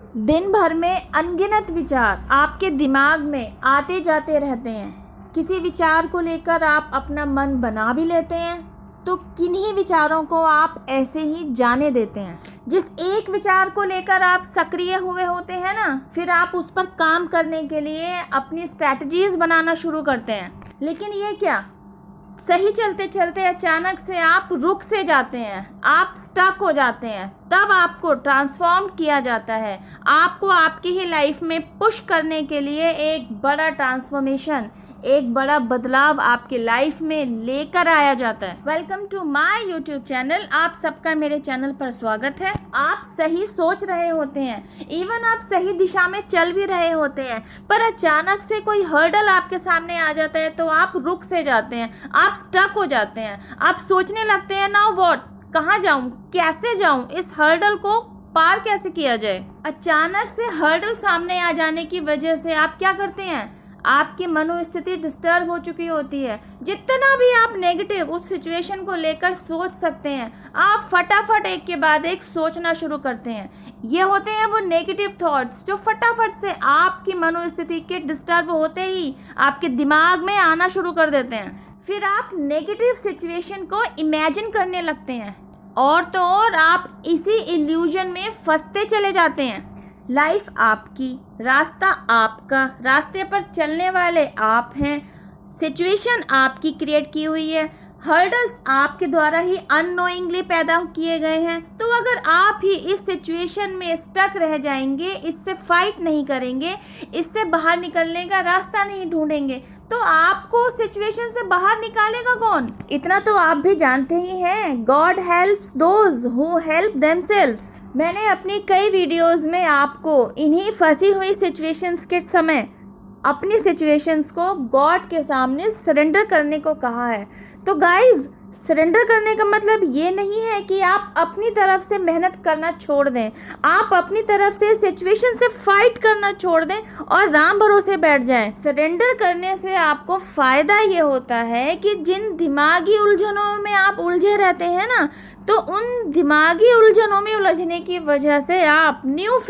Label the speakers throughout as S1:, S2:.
S1: दिन भर में अनगिनत विचार आपके दिमाग में आते जाते रहते हैं। किसी विचार को लेकर आप अपना मन बना भी लेते हैं तो किन्हीं विचारों को आप ऐसे ही जाने देते हैं। जिस एक विचार को लेकर आप सक्रिय हुए होते हैं ना, फिर आप उस पर काम करने के लिए अपनी स्ट्रैटेजीज बनाना शुरू करते हैं। लेकिन ये क्या, सही चलते चलते अचानक से आप रुक से जाते हैं, आप स्टक हो जाते हैं। तब आपको ट्रांसफॉर्म किया जाता है। आपको आपकी ही लाइफ में पुश करने के लिए एक बड़ा ट्रांसफॉर्मेशन, एक बड़ा बदलाव आपके लाइफ में लेकर आया जाता है। Welcome to my YouTube channel. आप सबका मेरे चैनल पर स्वागत है। आप सही सोच रहे होते हैं, इवन आप सही दिशा में चल भी रहे होते हैं, पर अचानक से कोई हर्डल आपके सामने आ जाता है तो आप रुक से जाते हैं, आप स्टक हो जाते हैं। आप सोचने लगते हैं नाउ व्हाट, कहाँ जाऊँ, कैसे जाऊँ, इस हर्डल को पार कैसे किया जाए। अचानक से हर्डल सामने आ जाने की वजह से आप क्या करते हैं, आपकी मनोस्थिति डिस्टर्ब हो चुकी होती है। जितना भी आप नेगेटिव उस सिचुएशन को लेकर सोच सकते हैं, आप फटाफट एक के बाद एक सोचना शुरू करते हैं। ये होते हैं वो नेगेटिव थॉट्स जो फटाफट से आपकी मनोस्थिति के डिस्टर्ब होते ही आपके दिमाग में आना शुरू कर देते हैं। फिर आप नेगेटिव सिचुएशन को इमेजिन करने लगते हैं और तो और आप इसी इल्यूजन में फंसते चले जाते हैं। लाइफ आपकी, रास्ता आपका, रास्ते पर चलने वाले आप हैं, सिचुएशन आपकी क्रिएट की हुई है, हर्डल्स आपके द्वारा ही अननोइंगली पैदा किए गए हैं। तो अगर आप ही इस सिचुएशन में स्टक रह जाएंगे, इससे फाइट नहीं करेंगे, इससे बाहर निकलने का रास्ता नहीं ढूंढेंगे, तो आपको सिचुएशन से बाहर निकालेगा कौन? इतना तो आप भी जानते ही हैं, God helps those who help themselves. मैंने अपनी कई वीडियोस में आपको इन्हीं फंसी हुई सिचुएशंस के समय अपनी सिचुएशंस को गॉड के सामने सरेंडर करने को कहा है। तो गाइज, सरेंडर करने का मतलब ये नहीं है कि आप अपनी तरफ से मेहनत करना छोड़ दें, आप अपनी तरफ से सिचुएशन से फाइट करना छोड़ दें और राम भरोसे बैठ जाएं। सरेंडर करने से आपको फ़ायदा ये होता है कि जिन दिमागी उलझनों में आप उलझे रहते हैं ना, तो उन दिमागी उलझनों में उलझने की वजह से आप न्यू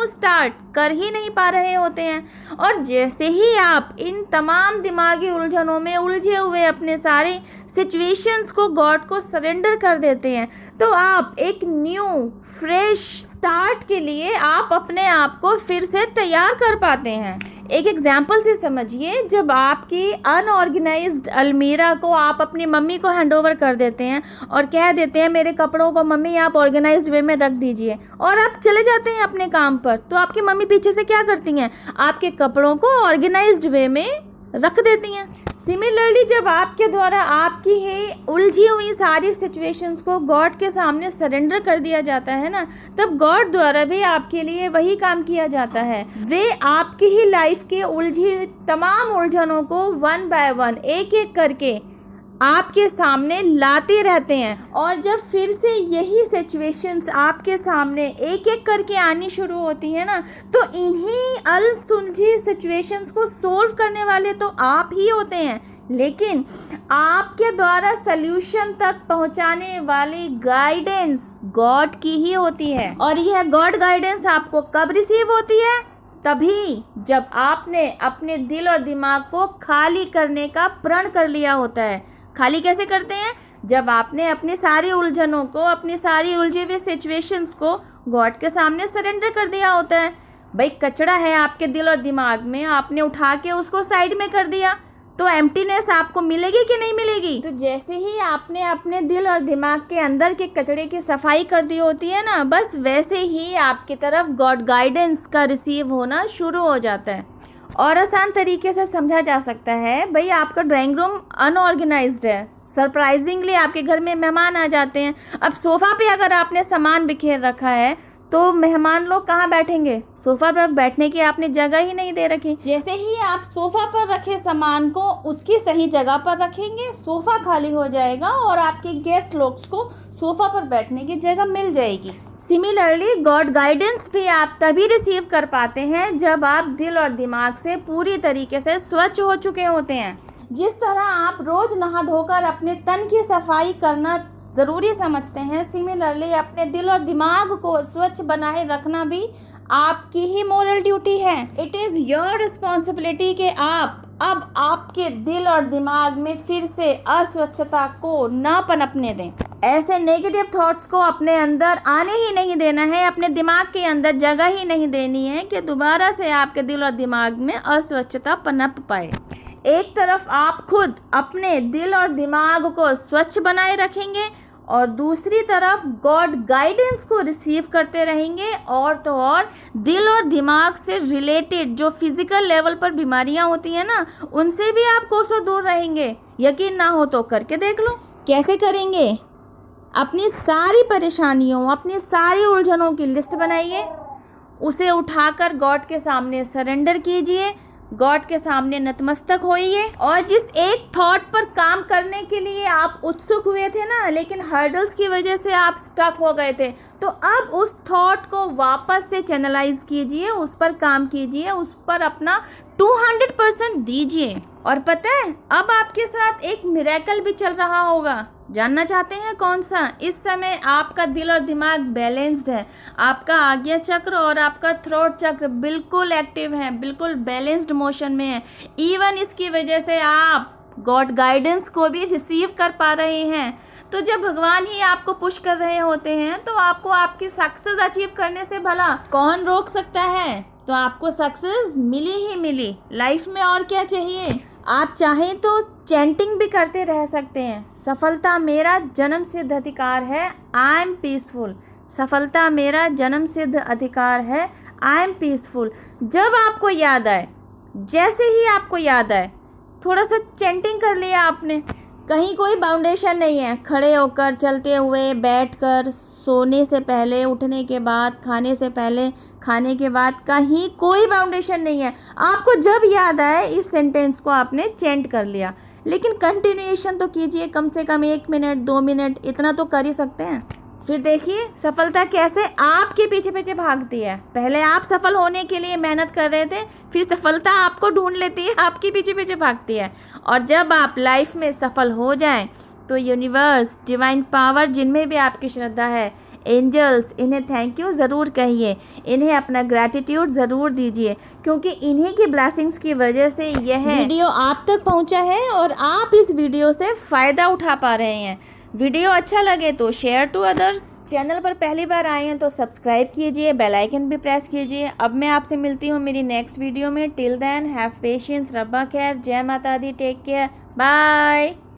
S1: स्टार्ट कर ही नहीं पा रहे होते हैं। और जैसे ही आप इन तमाम दिमागी उलझनों में उलझे हुए अपने सारे सिचुएशंस को गॉड को सरेंडर कर देते हैं, तो आप एक न्यू फ्रेश स्टार्ट के लिए आप अपने आप को फिर से तैयार कर पाते हैं। एक एग्जाम्पल से समझिए, जब आपकी अनऑर्गेनाइज्ड अलमीरा को आप अपनी मम्मी को हैंडओवर कर देते हैं और कह देते हैं मेरे कपड़ों को मम्मी आप ऑर्गेनाइज्ड वे में रख दीजिए, और आप चले जाते हैं अपने काम पर, तो आपकी मम्मी पीछे से क्या करती हैं, आपके कपड़ों को ऑर्गेनाइज्ड वे में रख देती हैं। सिमिलरली, जब आपके द्वारा आपकी ही उलझी हुई सारी सिचुएशंस को गॉड के सामने सरेंडर कर दिया जाता है ना, तब गॉड द्वारा भी आपके लिए वही काम किया जाता है। वे आपकी ही लाइफ के उलझी हुई तमाम उलझनों को वन बाय वन, एक एक करके आपके सामने लाते रहते हैं। और जब फिर से यही सिचुएशंस आपके सामने एक एक करके आनी शुरू होती है ना, तो इन्हीं अनसुलझी सिचुएशंस को सोल्व करने वाले तो आप ही होते हैं, लेकिन आपके द्वारा सल्यूशन तक पहुंचाने वाली गाइडेंस गॉड की ही होती है। और यह गॉड गाइडेंस आपको कब रिसीव होती है? तभी जब आपने अपने दिल और दिमाग को खाली करने का प्रण कर लिया होता है। खाली कैसे करते हैं? जब आपने अपनी सारी उलझनों को, अपनी सारी उलझी हुई सिचुएशंस को गॉड के सामने सरेंडर कर दिया होता है। भाई, कचरा है आपके दिल और दिमाग में, आपने उठा के उसको साइड में कर दिया, तो एम्प्टीनेस आपको मिलेगी कि नहीं मिलेगी? तो जैसे ही आपने अपने दिल और दिमाग के अंदर के कचरे की सफाई कर दी होती है ना, बस वैसे ही आपकी तरफ गॉड गाइडेंस का रिसीव होना शुरू हो जाता है। और आसान तरीके से समझा जा सकता है, भाई आपका ड्राइंग रूम अनऑर्गेनाइज्ड है, सरप्राइजिंगली आपके घर में मेहमान आ जाते हैं। अब सोफ़ा पे अगर आपने सामान बिखेर रखा है तो मेहमान लोग कहाँ बैठेंगे? सोफ़ा पर बैठने की आपने जगह ही नहीं दे रखी। जैसे ही आप सोफ़ा पर रखे सामान को उसकी सही जगह पर रखेंगे, सोफ़ा खाली हो जाएगा और आपके गेस्ट लोग को सोफ़ा पर बैठने की जगह मिल जाएगी। सिमिलरली, गॉड गाइडेंस भी आप तभी रिसीव कर पाते हैं जब आप दिल और दिमाग से पूरी तरीके से स्वच्छ हो चुके होते हैं। जिस तरह आप रोज़ नहा धोकर अपने तन की सफाई करना ज़रूरी समझते हैं, सिमिलरली अपने दिल और दिमाग को स्वच्छ बनाए रखना भी आपकी ही मोरल ड्यूटी है। इट इज़ योर रिस्पॉन्सिबिलिटी कि आप अब आपके दिल और दिमाग में फिर से अस्वच्छता को ना पनपने दें। ऐसे नेगेटिव थॉट्स को अपने अंदर आने ही नहीं देना है, अपने दिमाग के अंदर जगह ही नहीं देनी है कि दोबारा से आपके दिल और दिमाग में अस्वच्छता पनप पाए। एक तरफ आप खुद अपने दिल और दिमाग को स्वच्छ बनाए रखेंगे और दूसरी तरफ गॉड गाइडेंस को रिसीव करते रहेंगे, और तो और दिल और दिमाग से रिलेटेड जो फिजिकल लेवल पर बीमारियां होती हैं ना, उनसे भी आप कोसों दूर रहेंगे। यकीन ना हो तो करके देख लो। कैसे करेंगे? अपनी सारी परेशानियों, अपनी सारी उलझनों की लिस्ट बनाइए, उसे उठाकर गॉड के सामने सरेंडर कीजिए, गॉड के सामने नतमस्तक होइए। और जिस एक थॉट पर काम करने के लिए आप उत्सुक हुए थे ना, लेकिन हर्डल्स की वजह से आप स्टक हो गए थे, तो अब उस थॉट को वापस से चैनलाइज कीजिए, उस पर काम कीजिए, उस पर अपना 200% दीजिए। और पता है, अब आपके साथ एक मिरेकल भी चल रहा होगा। जानना चाहते हैं कौन सा? इस समय आपका दिल और दिमाग बैलेंस्ड है, आपका आज्ञा चक्र और आपका थ्रोट चक्र बिल्कुल एक्टिव है, बिल्कुल बैलेंस्ड मोशन में है। इवन इसकी वजह से आप गॉड गाइडेंस को भी रिसीव कर पा रहे हैं। तो जब भगवान ही आपको पुश कर रहे होते हैं तो आपको आपकी सक्सेस अचीव करने से भला कौन रोक सकता है? तो आपको सक्सेस मिली ही मिली लाइफ में, और क्या चाहिए? आप चाहें तो चैंटिंग भी करते रह सकते हैं। सफलता मेरा जन्म सिद्ध अधिकार है, आई एम पीसफुल। सफलता मेरा जन्म सिद्ध अधिकार है, आई एम पीसफुल। जब आपको याद आए, जैसे ही आपको याद आए, थोड़ा सा चैंटिंग कर लिया आपने। कहीं कोई बाउंडेशन नहीं है, खड़े होकर, चलते हुए, बैठकर, सोने से पहले, उठने के बाद, खाने से पहले, खाने के बाद, कहीं कोई बाउंडेशन नहीं है। आपको जब याद आए इस सेंटेंस को आपने चेंट कर लिया, लेकिन कंटिन्यूएशन तो कीजिए, कम से कम 1 मिनट 2 मिनट इतना तो कर ही सकते हैं। फिर देखिए सफलता कैसे आपके पीछे पीछे भागती है। पहले आप सफल होने के लिए मेहनत कर रहे थे, फिर सफलता आपको ढूंढ लेती है, आपके पीछे पीछे भागती है। और जब आप लाइफ में सफल हो जाएं तो यूनिवर्स, डिवाइन पावर, जिनमें भी आपकी श्रद्धा है, एंजल्स, इन्हें थैंक यू ज़रूर कहिए, इन्हें अपना ग्रैटिट्यूड ज़रूर दीजिए, क्योंकि इन्हीं की ब्लेसिंग्स की वजह से यह वीडियो आप तक पहुंचा है और आप इस वीडियो से फ़ायदा उठा पा रहे हैं। वीडियो अच्छा लगे तो शेयर टू अदर्स। चैनल पर पहली बार आए हैं तो सब्सक्राइब कीजिए, बेल आइकन भी प्रेस कीजिए। अब मैं आपसे मिलती हूँ मेरी नेक्स्ट वीडियो में। टिल देन हैव पेशेंस, रब्बा खैर, जय माता दी, टेक केयर, बाय।